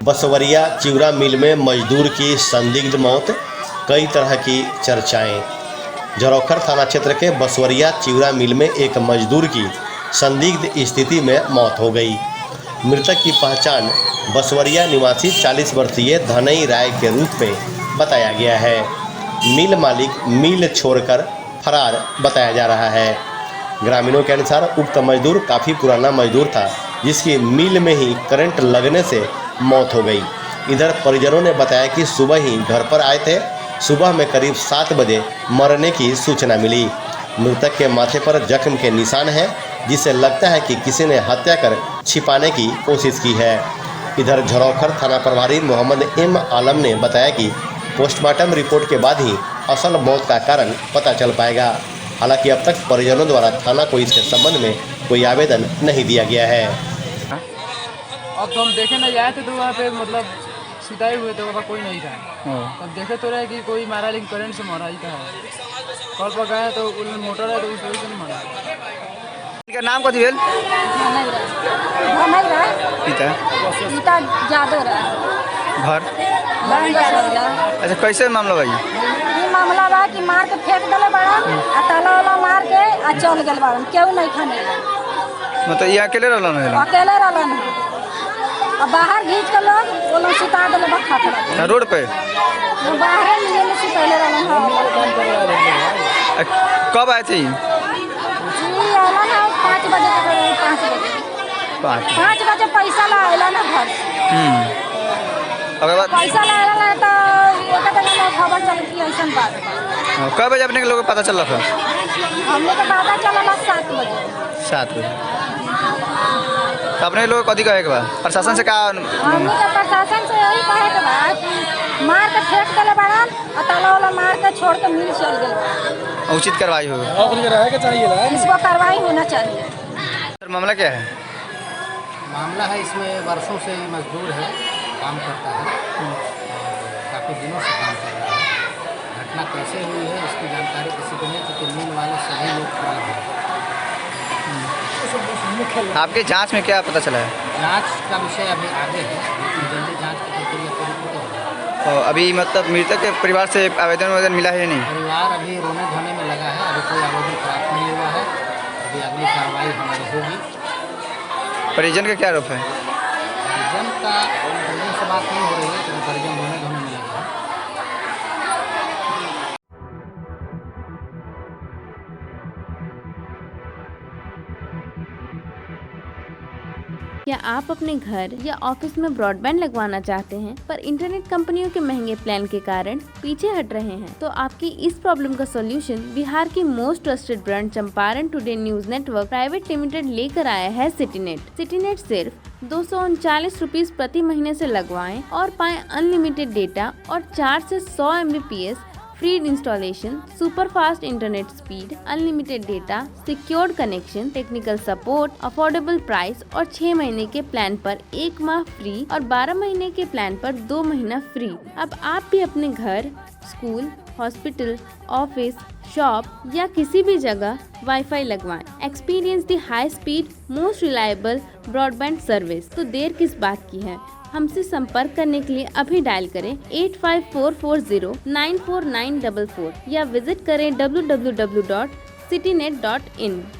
बसवरिया चिवड़ा मिल में मजदूर की संदिग्ध मौत, कई तरह की चर्चाएं। झरोखर थाना क्षेत्र के बसवरिया चिवड़ा मिल में एक मजदूर की संदिग्ध स्थिति में मौत हो गई। मृतक की पहचान बसवरिया निवासी 40 वर्षीय धनई राय के रूप में बताया गया है। मिल मालिक मिल छोड़कर फरार बताया जा रहा है। ग्रामीणों के अनुसार उक्त मजदूर काफ़ी पुराना मजदूर था, जिसकी मिल में ही करंट लगने से मौत हो गई। इधर परिजनों ने बताया कि सुबह ही घर पर आए थे। सुबह में करीब 7 बजे मरने की सूचना मिली। मृतक के माथे पर जख्म के निशान हैं, जिससे लगता है कि किसी ने हत्या कर छिपाने की कोशिश की है। इधर झरोखर थाना प्रभारी मोहम्मद एम आलम ने बताया कि पोस्टमार्टम रिपोर्ट के बाद ही असल मौत का कारण पता चल पाएगा। हालांकि अब तक परिजनों द्वारा थाना को इसके संबंध में कोई आवेदन नहीं दिया गया है। अब तो हम देखे नहीं आए थे, तो वहाँ पे मतलब सुताए हुए थे, वहाँ कोई नहीं था। तब देखे तो रहे कि कोई मारा, लेकिन करंट से मारा ही था। कॉल पर गया तो मोटर है, तो उस वजह से नहीं मारा। इनका नाम कथी भेल? पिता जादव रहा। घर अच्छा, कैसे मामला भाई? ये मामला बा कि मार के फेंक दिले बड़ा, आ ताला वाला मार के आ चल गए बड़ा, केहू नहीं खाने। मतलब ये अकेले रहलन है? अकेले रहलन। अब बाहर घींच के लोग वो लोग सुता दिले बा खातिर। रोड पे बाहर लिए में सुतले रहलन। कब आए थे? जी आला ना 5 बजे तक। 5 बजे पैसा ला आला ना घर। अगर पैसा ला आला तो एक जगह खबर चलती है ऐसा बात। कब बजे अपने के लोग को पता चल रहा था? हमने तो पता चला 7 बजे। 7 बजे। तो अपने लोग कथी कहे के बाद प्रशासन से कहा? हमने तो प्रशासन से यही कहे के बाद मार के फेंक दिले बड़ा, और ताला वाला मार के छोड़ के मिल चल गए। उचित कार्रवाई हो। इसको कार्रवाई होना चाहिए। सर मामला क्या है? मामला है, इसमें वर्षों से मजदूर है, काम करता है, काफ़ी दिनों से काम कर रहा है। घटना कैसे हुई है इसकी जानकारी किसी को नहीं, क्योंकि मिल वाले सभी लोग फरार हैं। आपके जांच में क्या पता चला है? जांच का विषय अभी आगे है, लेकिन जल्दी जांच की प्रक्रिया पूरी होगी। तो अभी मतलब मृतक के परिवार से आवेदन मिला है नहीं? परिवार अभी रोने धोने में लगा है, अभी कोई आवेदन प्राप्त नहीं हुआ है। अभी अगली कार्रवाई हमारी होगी। परिजन का क्या आरोप है? परिजन का परिजन से बात नहीं हो रही है, तो परिजन रोने धोने में लगा है। क्या आप अपने घर या ऑफिस में ब्रॉडबैंड लगवाना चाहते हैं पर इंटरनेट कंपनियों के महंगे प्लान के कारण पीछे हट रहे हैं? तो आपकी इस प्रॉब्लम का सॉल्यूशन बिहार की most trusted brand Champaran today news network private limited लेकर आया है सिटीनेट। सिटीनेट सिर्फ 239 रुपीज प्रति महीने से लगवाएं और पाएं अनलिमिटेड डेटा और 4 से 100 MBPS free installation, super fast internet speed, unlimited data, secured connection, technical support, affordable price और 6 महीने के प्लान पर 1 माह फ्री और 12 महीने के प्लान पर 2 महीना फ्री। अब आप भी अपने घर, स्कूल, हॉस्पिटल, ऑफिस, शॉप या किसी भी जगह वाईफाई लगवाएं। Experience the high speed most reliable broadband service. तो देर किस बात की है? हमसे संपर्क करने के लिए अभी डायल करें 8544094944 या विजिट करें www.citynet.in।